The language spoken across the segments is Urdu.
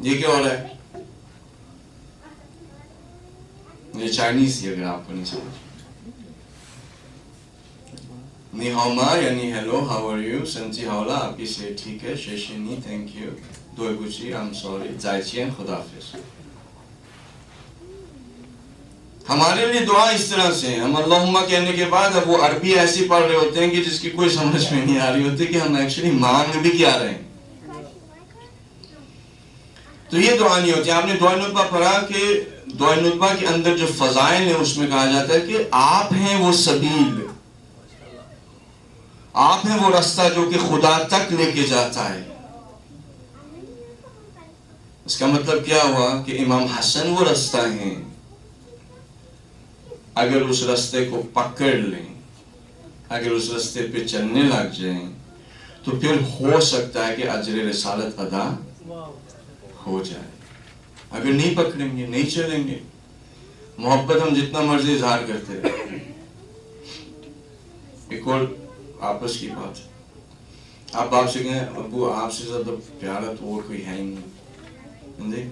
یہ کیا ہو رہا ہے؟ یہ چائنیز ہی اگر آپ کو نہیں سمجھ. نی ہاؤ ما یعنی ہیلو ہاؤ آر یو، سنچی ہاؤلا آپ کی سے ٹھیک ہے، شیشی نی تھینک یو، دوئی گوچی آئی ایم سوری، زائچین خدا حافظ. ہمارے لیے دعا اس طرح سے ہے، ہم اللہم کہنے کے بعد اب وہ عربی ایسی پڑھ رہے ہوتے ہیں کہ جس کی کوئی سمجھ میں نہیں آ رہی ہوتی کہ ہم ایکچولی مانگ بھی کیا رہے ہیں. تو یہ دعا نہیں ہوتی. آپ نے دعا نطبہ پڑھا کہ دعا نطبہ کے اندر جو فضائل ہیں اس میں کہا جاتا ہے کہ آپ ہیں وہ سبیل، آپ ہیں وہ راستہ جو کہ خدا تک لے کے جاتا ہے. اس کا مطلب کیا ہوا کہ امام حسن وہ راستہ ہیں، اگر اس راستے کو پکڑ لیں، اگر اس راستے پہ چلنے لگ جائیں تو پھر ہو سکتا ہے کہ اجر رسالت ادا ہو جائے. اگر نہیں پکڑیں گے، نہیں چلیں گے، محبت ہم جتنا مرضی اظہار کرتے رہیں. ایک اور آپس کی بات، آپ باپ سے کہیں ابو آپ سے زیادہ پیارا تو اور کوئی ہے ہی نہیں.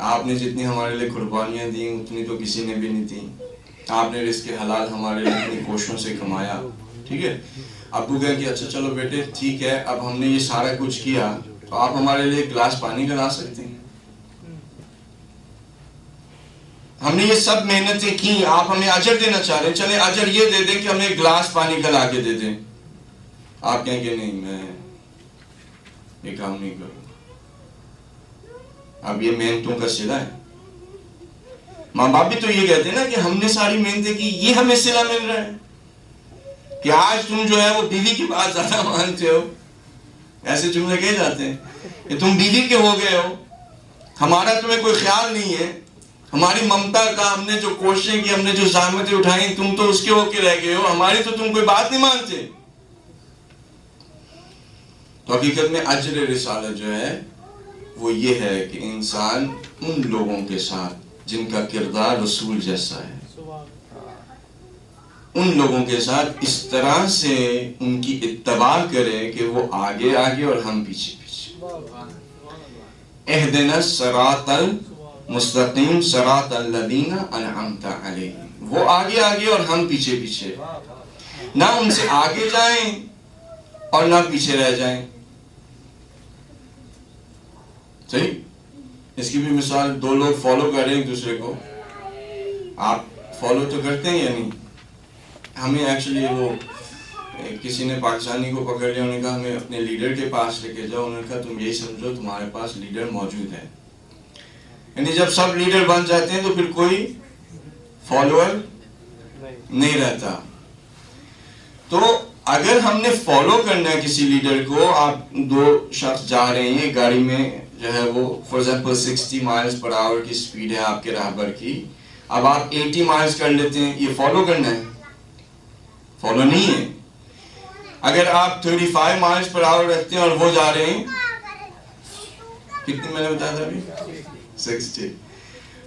آپ نے جتنی ہمارے لیے قربانیاں دیں اتنی تو کسی نے بھی نہیں دی. آپ نے رزق حلال ہمارے لیے اتنی کوششوں سے کمایا، ٹھیک ہے. ابو کہیں کہ اچھا چلو بیٹے ٹھیک ہے، اب ہم نے یہ سارا کچھ کیا تو آپ ہمارے لیے ایک گلاس پانی کا لا سکتے ہیں. ہم نے یہ سب محنتیں کی، آپ ہمیں اجر دینا چاہ رہے ہیں، چلیں اجر یہ دے دیں کہ ہمیں ایک گلاس پانی کا لا کے دے دیں. آپ کہیں کہ نہیں میں یہ کام نہیں کروں. اب یہ محنتوں کا صلہ ہے. ماں باپ بھی تو یہ کہتے ہیں نا کہ ہم نے ساری محنتیں کی، یہ ہمیں صلہ مل رہا ہے کہ آج تم جو ہے وہ بیوی کی بات زیادہ مانتے ہو. ایسے جملے کہے جاتے ہیں کہ تم بیوی کے ہو گئے ہو، ہمارا تمہیں کوئی خیال نہیں ہے. ہماری ممتا کا ہم نے جو کوششیں کی، ہم نے جو زحمتیں اٹھائیں، تم تو اس کے ہو کے رہ گئے ہو، ہماری تو تم کوئی بات نہیں مانتے. تو حقیقت میں اجر رسالت جو ہے وہ یہ ہے کہ انسان ان لوگوں کے ساتھ جن کا کردار رسول جیسا ہے، ان لوگوں کے ساتھ اس طرح سے ان کی اتباع کرے کہ وہ آگے آگے اور ہم پیچھے پیچھے. اہدنا الصراط المستقیم صراط الذین انعمت علیہم. وہ آگے آگے اور ہم پیچھے پیچھے، نہ ان سے آگے جائیں اور نہ پیچھے رہ جائیں. صحیح. اس کی بھی مثال، دو لوگ فالو کر رہے ہیں ایک دوسرے کو. آپ فالو تو کرتے ہیں یا نہیں؟ ہمیں ایکچولی وہ کسی نے پاکستانی کو پکڑ لیا، انہوں نے کہا ہمیں اپنے لیڈر کے پاس لے کے جاؤ. انہوں نے کہا تم یہی سمجھو تمہارے پاس لیڈر موجود ہے. یعنی جب سب لیڈر بن جاتے ہیں تو پھر کوئی فالوور نہیں رہتا. تو اگر ہم نے فالو کرنا ہے کسی لیڈر کو، آپ دو شخص جا رہے ہیں گاڑی میں جو ہے وہ فار ایگزامپل 60 مائلز پر آور کی سپیڈ ہے آپ کے راہبر کی، اب آپ 80 مائلز کر لیتے ہیں، یہ فالو کرنا ہے؟ فالو نہیں ہے. اگر آپ 35 مائلز پر آور رکھتے ہیں اور وہ جا رہے ہیں کتنی، میں نے بتایا تھا ابھی 60،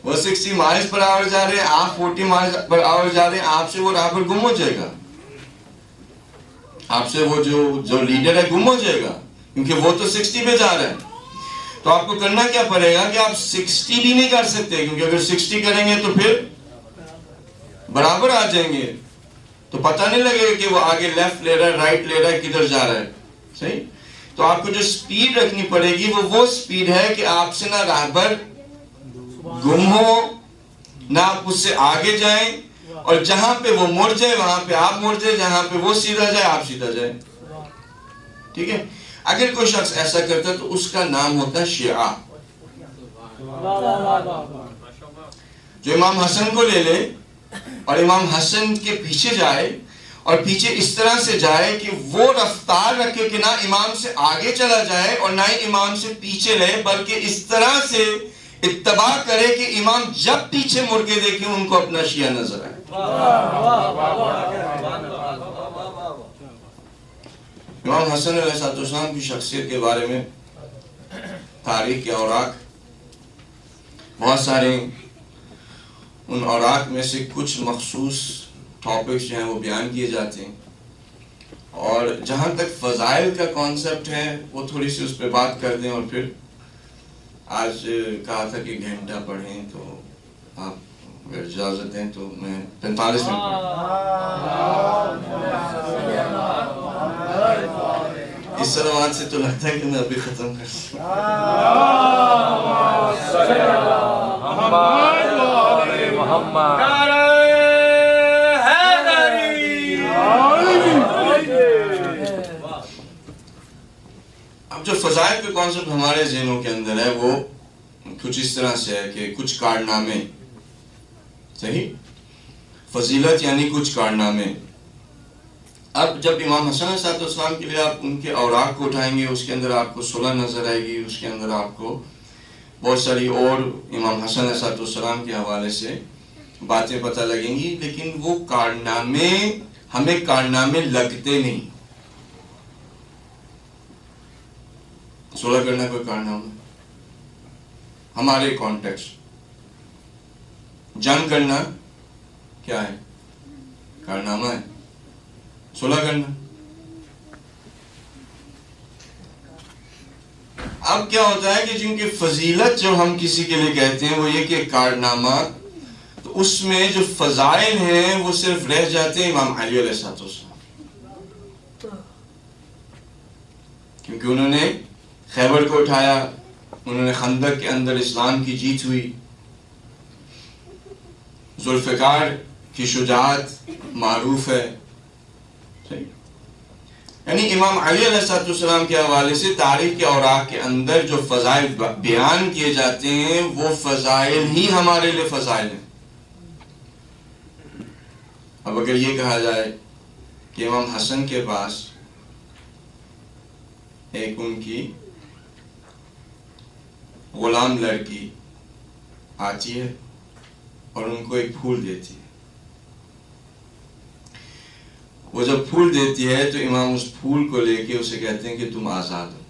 وہ 60 مائلز پر آور جا رہے ہیں، آپ 40 مائلز پر آور جا رہے ہیں، آپ سے وہ راہبر گم ہو جائے گا، آپ سے وہ جو لیڈر ہے گم ہو جائے گا، کیونکہ وہ تو 60 پہ جا رہا ہے. تو آپ کو کرنا کیا پڑے گا کہ آپ 60 بھی نہیں کر سکتے، کیونکہ اگر 60 کریں گے تو پھر برابر آ جائیں گے، تو پتہ نہیں لگے گا کہ وہ آگے لیفٹ لے رہا ہے رائٹ لے رہا ہے کدھر جا رہا ہے. صحیح. تو آپ کو جو سپیڈ رکھنی پڑے گی وہ سپیڈ ہے کہ آپ سے نہ راہبر گم ہو، نہ آپ اس سے آگے جائیں، اور جہاں پہ وہ مڑ جائے وہاں پہ آپ مڑ جائے، جہاں پہ وہ سیدھا جائے آپ سیدھا جائے. ٹھیک ہے. اگر کوئی شخص ایسا کرتا ہے تو اس کا نام ہوتا ہے شیعہ. جو امام حسن کو لے لے اور امام حسن کے پیچھے جائے، اور پیچھے اس طرح سے جائے کہ وہ رفتار رکھے کہ نہ امام سے آگے چلا جائے اور نہ ہی امام سے پیچھے رہے، بلکہ اس طرح سے اتباع کرے کہ امام جب پیچھے مڑ کے دیکھیں ان کو اپنا شیعہ نظر آئے. امام حسن علیہ السلام کی شخصیت کے بارے میں تاریخ کے اوراق بہت سارے، ان اوراق میں سے کچھ مخصوص ٹاپکس جو ہیں وہ بیان کیے جاتے ہیں، اور جہاں تک فضائل کا کانسیپٹ ہے وہ تھوڑی سی اس پہ بات کر دیں اور پھر آج کہا تھا کہ گھنٹہ پڑھیں، تو آپ اگر اجازت دیں تو میں 45 منٹ پڑھوں۔ اس سلوات سے تو لگتا ہے کہ میں ابھی ختم کر سکوں۔ اب جو فضائل کا کانسیپٹ ہمارے ذہنوں کے اندر ہے وہ کچھ اس طرح سے ہے کہ کچھ کارنامے، صحیح، فضیلت یعنی کچھ کارنامے۔ اب جب امام حسن علیہ السلام کے لیے آپ ان کے اوراق کو اٹھائیں گے، اس کے اندر آپ کو صلح نظر آئے گی، اس کے اندر آپ کو بہت ساری اور امام حسن علیہ السلام کے حوالے سے باتیں پتہ لگیں گی، لیکن وہ کارنامے ہمیں کارنامے لگتے نہیں۔ صلح کرنا کوئی کارنامہ، ہمارے کانٹیکسٹ، جنگ کرنا کیا ہے؟ کارنامہ ہے۔ صلح کرنا، اب کیا ہوتا ہے کہ جن کی فضیلت جو ہم کسی کے لیے کہتے ہیں وہ یہ کہ کارنامہ، تو اس میں جو فضائل ہیں وہ صرف رہ جاتے ہیں امام علی علیہ السلام، کیونکہ انہوں نے خیبر کو اٹھایا، انہوں نے خندق کے اندر اسلام کی جیت ہوئی، ذوالفقار کی شجاعت معروف ہے، یعنی امام علی علیہ السلام کے حوالے سے تاریخ کے اوراق کے اندر جو فضائل بیان کیے جاتے ہیں وہ فضائل ہی ہمارے لیے فضائل ہیں۔ اب اگر یہ کہا جائے کہ امام حسن کے پاس ایک ان کی غلام لڑکی آتی ہے اور ان کو ایک پھول دیتی ہے، وہ جب پھول دیتی ہے تو امام اس پھول کو لے کے اسے کہتے ہیں کہ تم آزاد ہو،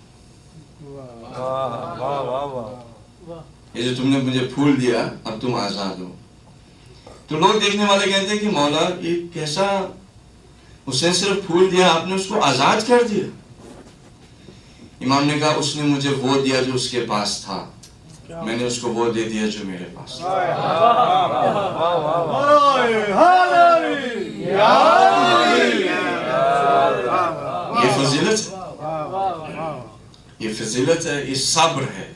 یہ جو تم نے مجھے پھول دیا اب تم آزاد ہو۔ تو لوگ دیکھنے والے کہتے ہیں کہ مولا یہ کیسا، اس نے صرف پھول دیا، آپ نے اس کو آزاد کر دیا؟ امام نے کہا اس نے مجھے وہ دیا جو اس کے پاس تھا، میں نے اس کو وہ دے دیا جو میرے پاس تھا۔ یہ فضیلت ہے، یہ فضیلت ہے، یہ صبر ہے،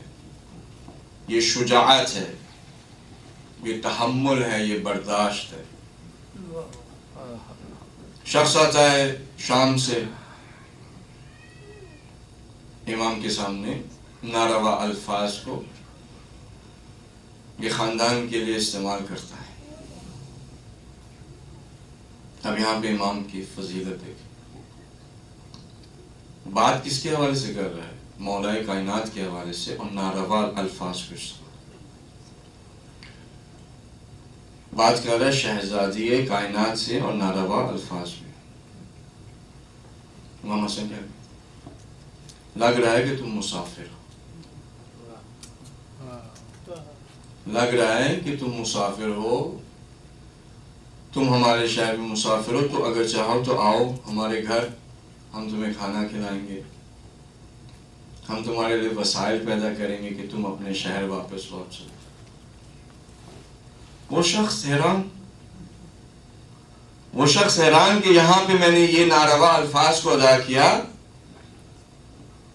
یہ شجاعت ہے، یہ تحمل ہے، یہ برداشت ہے۔ شخص آتا ہے شام سے امام کے سامنے، ناروا الفاظ کو یہ خاندان کے لیے استعمال کرتا ہے۔ اب یہاں پہ امام کی فضیلت ہے، بات کس کے حوالے سے کر رہا ہے؟ مولا کائنات کے حوالے سے، اور ناروا الفاظ کو استعمال، بات کر رہا ہے شہزادی کائنات سے اور ناروا الفاظ میں۔ امام حسن کیا کہتے ہیں؟ لگ رہا ہے کہ تم مسافر ہو، لگ رہا ہے کہ تم مسافر ہو، تم ہمارے شہر میں مسافر ہو، تو اگر چاہو تو آؤ ہمارے گھر، ہم تمہیں کھانا کھلائیں گے، ہم تمہارے لیے وسائل پیدا کریں گے کہ تم اپنے شہر واپس لوٹ سکو۔ وہ شخص حیران کہ یہاں پہ میں نے یہ ناروا الفاظ کو ادا کیا،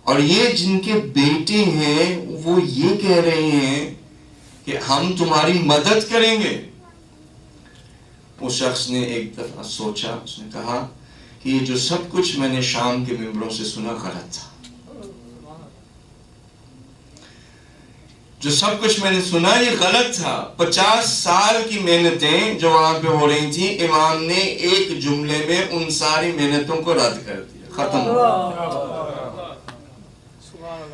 اور یہ جن کے بیٹے ہیں وہ یہ کہہ رہے ہیں کہ ہم تمہاری مدد کریں گے۔ اس شخص نے ایک دفعہ سوچا، اس نے کہا کہ یہ جو سب کچھ میں نے شام کے ممبروں سے سنا غلط تھا، جو سب کچھ میں نے سنا یہ غلط تھا۔ 50 سال کی محنتیں جو وہاں پہ ہو رہی تھیں، امام نے ایک جملے میں ان ساری محنتوں کو رد کر دیا، ختم ہو گیا۔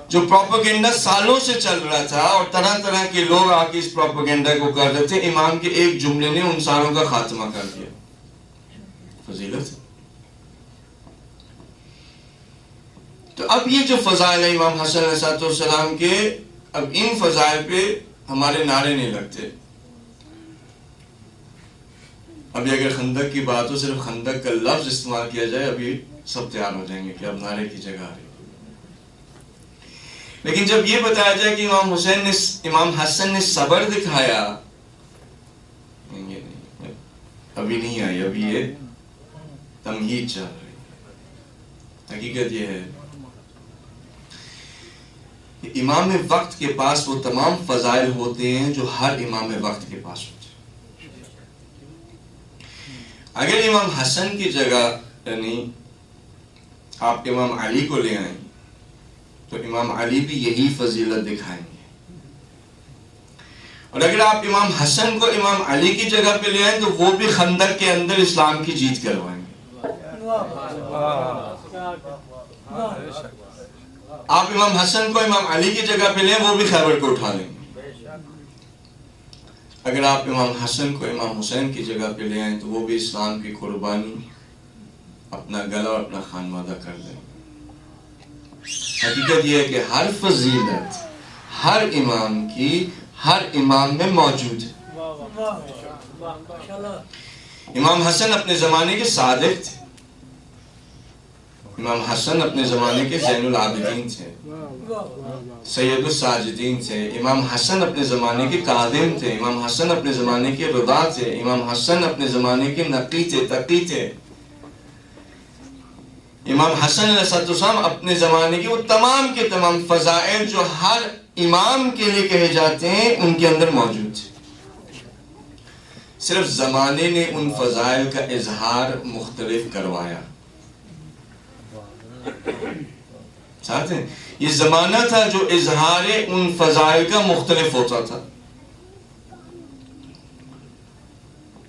جو پروپیگنڈا سالوں سے چل رہا تھا اور طرح طرح کے لوگ آ کے اس پروپیگنڈا کو کر رہے تھے، امام کے ایک جملے نے ان ساروں کا خاتمہ کر دیا۔ فضیلت۔ تو اب یہ جو فضائل ہیں امام حسن علیہ السلام کے، اب ان فضائل پہ ہمارے نعرے نہیں لگتے۔ ابھی اگر خندق کی بات ہو، صرف خندق کا لفظ استعمال کیا جائے، ابھی سب تیار ہو جائیں گے کہ اب نعرے کی جگہ آ رہی۔ لیکن جب یہ بتایا جائے کہ امام حسن نے صبر دکھایا، یہ نہیں، ابھی نہیں آئی، ابھی یہ تمہید چل رہی ہے۔ حقیقت یہ ہے کہ امام وقت کے پاس وہ تمام فضائل ہوتے ہیں جو ہر امام وقت کے پاس ہوتے ہیں۔ اگر امام حسن کی جگہ یعنی آپ امام علی کو لے آئیں تو امام علی بھی یہی فضیلت دکھائیں گے، اور اگر آپ امام حسن کو امام علی کی جگہ پہ لے آئیں تو وہ بھی خندق کے اندر اسلام کی جیت کروائیں گے۔ آپ امام حسن کو امام علی کی جگہ پہ لیں، وہ بھی خیبر کو اٹھا لیں گے۔ اگر آپ امام حسن کو امام حسین کی جگہ پہ لے آئیں تو وہ بھی اسلام کی قربانی اپنا گلا اور اپنا خانوادہ کر دیں گے۔ حقیقت یہ ہے کہ ہر فضیلت ہر امام کی ہر امام میں موجود ہے۔ امام حسن اپنے زمانے کے صادق تھے، امام حسن اپنے زمانے کے زین العابدین تھے، سید الساجدین تھے، امام حسن اپنے زمانے کے کاظم تھے، امام حسن اپنے زمانے کے رضا تھے، امام حسن اپنے زمانے کے نقی تھے، تقی تھے۔ امام حسن علیہ السلام اپنے زمانے کے وہ تمام کے تمام فضائل جو ہر امام کے لیے کہے جاتے ہیں ان کے اندر موجود تھے، صرف زمانے نے ان فضائل کا اظہار مختلف کروایا۔ ساتھ ہیں، یہ زمانہ تھا جو اظہار ان فضائل کا مختلف ہوتا تھا۔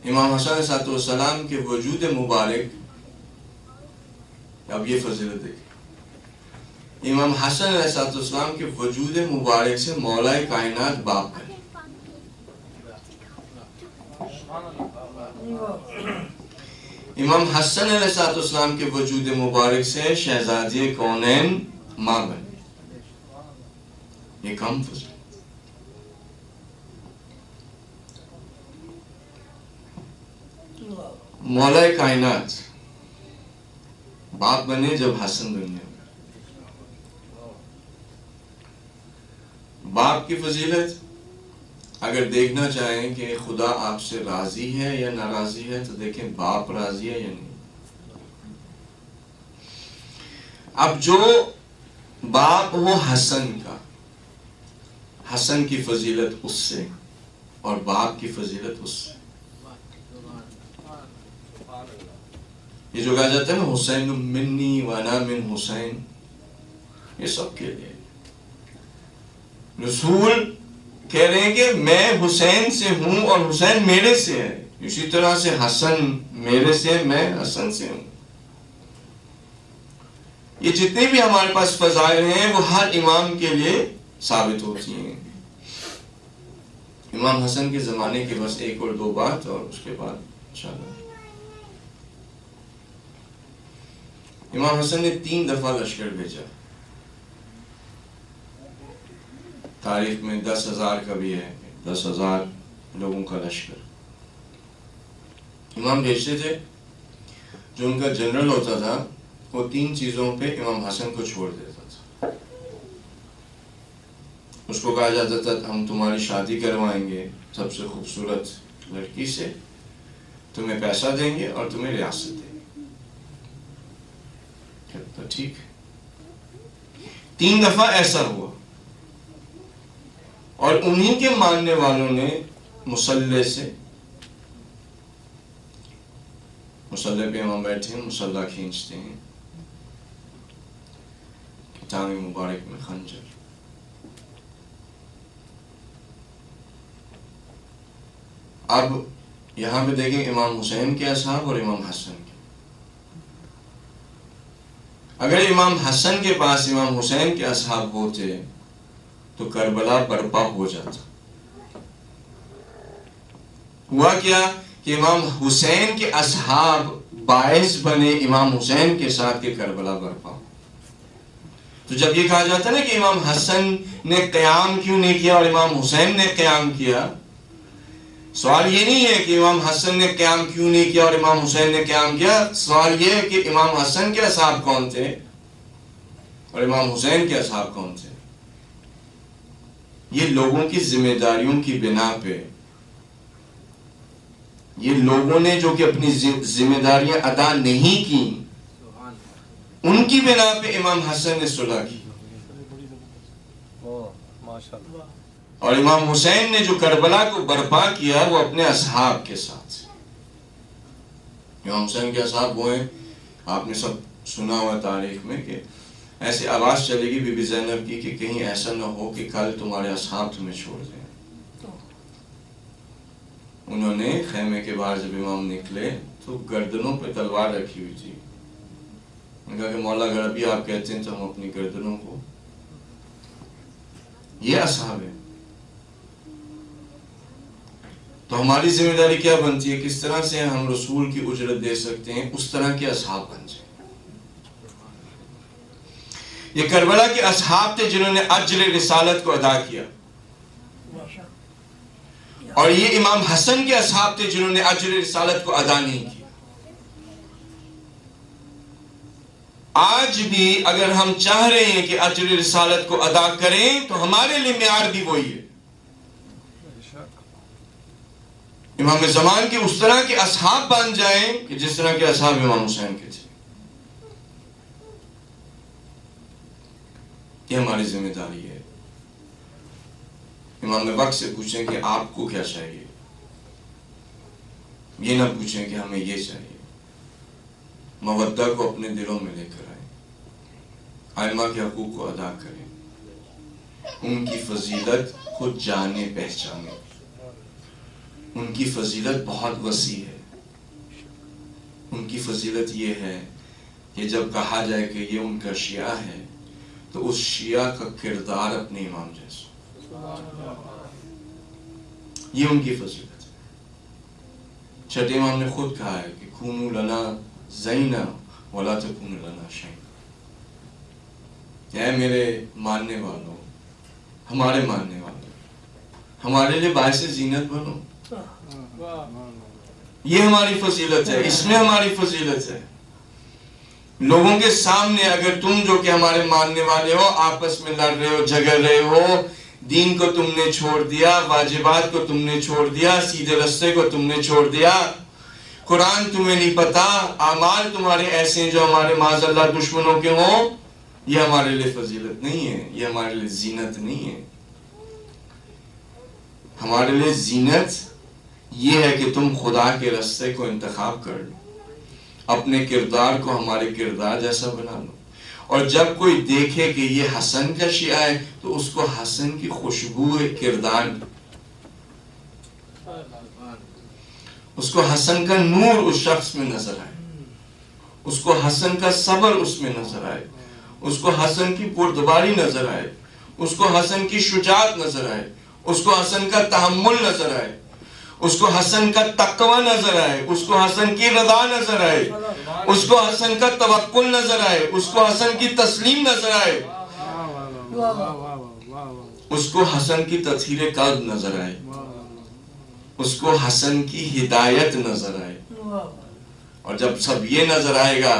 امام حسن علیہ السلام کے وجود مبارک، اب یہ فضیلت دیکھیں، امام حسن علیہ السلام کے وجود مبارک سے مولا کائنات باپ ہے۔ امام حسن علیہ السلام کے وجود مبارک سے شہزادی کونین ماں بنے، یہ کم فضیلت۔ مولا کائنات باپ بنے جب حسن دنیا میں۔ باپ کی فضیلت اگر دیکھنا چاہیں کہ خدا آپ سے راضی ہے یا ناراضی ہے تو دیکھیں باپ راضی ہے یا نہیں۔ اب جو باپ ہو حسن کا، حسن کی فضیلت اس سے اور باپ کی فضیلت اس سے۔ یہ جو کہا جاتا ہے نا حسین منی وانا من حسین، یہ سب کے لیے رسول کہہ رہے ہیں کہ میں حسین سے ہوں اور حسین میرے سے ہے، اسی طرح سے حسن میرے سے، میں حسن سے ہوں۔ یہ جتنے بھی ہمارے پاس فضائل ہیں وہ ہر امام کے لیے ثابت ہوتی ہیں۔ امام حسن کے زمانے کے بس ایک اور دو بات اور اس کے بعد انشاءاللہ۔ امام حسن نے 3 دفعہ لشکر بھیجا، تاریخ میں 10,000 کا بھی ہے، 10,000 لوگوں کا لشکر امام بھیجتے تھے۔ جو ان کا جنرل ہوتا تھا وہ 3 چیزوں پہ امام حسن کو چھوڑ دیتا تھا۔ اس کو کہا جاتا تھا ہم تمہاری شادی کروائیں گے سب سے خوبصورت لڑکی سے، تمہیں پیسہ دیں گے اور تمہیں ریاست دیں گے۔ تو ٹھیک ہے، 3 دفعہ ایسا ہوا، اور انہی کے ماننے والوں نے مصلح سے، مصلح پہ امام بیٹھے ہیں، مصلح کھینچتے ہیں، ٹانگ مبارک میں خنجر۔ اب یہاں پہ دیکھیں امام حسین کے اصحاب اور امام حسن کے۔ اگر امام حسن کے پاس امام حسین کے اصحاب ہوتے تو کربلا برپا ہو جاتا۔ ہوا کیا کہ امام حسین کے اصحاب باعث بنے امام حسین کے ساتھ کہ کربلا برپا ہو۔ تو جب یہ کہا جاتا ہے نا کہ امام حسن نے قیام کیوں نہیں کیا اور امام حسین نے قیام کیا، سوال یہ نہیں ہے کہ امام حسن نے قیام کیوں نہیں کیا اور امام حسین نے قیام کیا، سوال یہ ہے کہ امام حسن کے اصحاب کون تھے اور امام حسین کے اصحاب کون تھے۔ یہ لوگوں کی ذمہ داریوں کی بنا پہ، یہ لوگوں نے جو کہ اپنی ذمہ داریاں ادا نہیں کی، ان کی بنا پہ امام حسن نے صلح کی. اور امام حسین نے جو کربلا کو برپا کیا وہ اپنے اصحاب کے ساتھ. امام حسین کے اصحاب وہ ہیں، آپ نے سب سنا ہوا تاریخ میں کہ ایسے آواز چلے گی بی بی زینب کی کہ کہیں ایسا نہ ہو کہ کل تمہارے اصحاب تمہیں چھوڑ دیں. انہوں نے خیمے کے باہر جب امام نکلے تو گردنوں پہ تلوار رکھی ہوئی تھی. انہوں نے کہا کہ مولا اگر ابھی آپ کہتے ہیں تو ہم اپنی گردنوں کو، یہ اصحاب ہے. تو ہماری ذمہ داری کیا بنتی ہے؟ کس طرح سے ہم رسول کی اجرت دے سکتے ہیں، اس طرح کے اصحاب بن جائیں. یہ کربلا کے اصحاب تھے جنہوں نے اجر رسالت کو ادا کیا، اور یہ امام حسن کے اصحاب تھے جنہوں نے اجر رسالت کو ادا نہیں کیا. آج بھی اگر ہم چاہ رہے ہیں کہ اجر رسالت کو ادا کریں تو ہمارے لیے معیار بھی وہی ہے. امام زمان کے اس طرح کے اصحاب بن جائیں کہ جس طرح کے اصحاب امام حسین کے تھے. یہ ہماری ذمہ داری ہے. امام وقت سے پوچھیں کہ آپ کو کیا چاہیے، یہ نہ پوچھیں کہ ہمیں یہ چاہیے. مودہ کو اپنے دلوں میں لے کر آئیں، ائمہ کے حقوق کو ادا کریں، ان کی فضیلت خود جانے پہچانے. ان کی فضیلت بہت وسیع ہے. ان کی فضیلت یہ ہے کہ جب کہا جائے کہ یہ ان کا شیعہ ہے تو اس شیعہ کا کردار اپنے امام جیسا. یہ ان کی فضیلت ہے. چھٹے امام نے خود کہا ہے کہ کونوا لنا زینا ولا تکونوا لنا شیئا. اے میرے ماننے والوں، ہمارے ماننے والوں، ہمارے لیے باعث زینت بنو. یہ ہماری فضیلت ہے، اس میں ہماری فضیلت ہے. لوگوں کے سامنے اگر تم جو کہ ہمارے ماننے والے ہو آپس میں لڑ رہے ہو، جھگڑ رہے ہو، دین کو تم نے چھوڑ دیا، واجبات کو تم نے چھوڑ دیا، سیدھے راستے کو تم نے چھوڑ دیا، قرآن تمہیں نہیں پتا، اعمال تمہارے ایسے ہیں جو ہمارے معاذ اللہ دشمنوں کے ہوں، یہ ہمارے لیے فضیلت نہیں ہے، یہ ہمارے لیے زینت نہیں ہے. ہمارے لیے زینت یہ ہے کہ تم خدا کے راستے کو انتخاب کر لو، اپنے کردار کو ہمارے کردار جیسا بنا لو. اور جب کوئی دیکھے کہ یہ حسن کا شیعہ ہے تو اس کو حسن کی خوشبو کردار، اس کو حسن کا نور اس شخص میں نظر آئے، اس کو حسن کا صبر اس میں نظر آئے، اس کو حسن کی بردباری نظر آئے، اس کو حسن کی شجاعت نظر آئے، اس کو حسن کا تحمل نظر آئے، اس کو حسن کا تقوی نظر آئے، اس کو حسن کی رضا نظر آئے، اس کو حسن کا توکل نظر آئے، اس کو حسن کی تسلیم نظر آئے، اس کو حسن کی تطہیر قلب نظر آئے، اس کو حسن کی ہدایت نظر آئے. اور جب سب یہ نظر آئے گا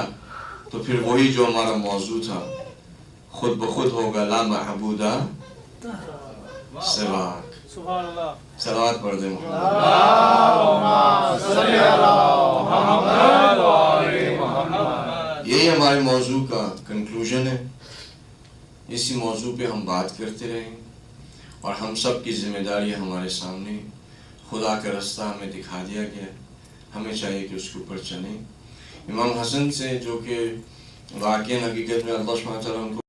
تو پھر وہی جو ہمارا موضوع تھا خود بخود ہوگا، لا معبود سواک. صلوات پڑھ دیں یہی ہمارے موضوع کا کنکلوژن ہے. اسی موضوع پہ ہم بات کرتے رہیں اور ہم سب کی ذمہ داری ہمارے سامنے. خدا کا راستہ ہمیں دکھا دیا گیا، ہمیں چاہیے کہ اس کے اوپر چلیں. امام حسن سے جو کہ واقعی حقیقت میں اللہ سبحانہ وتعالیٰ ان کو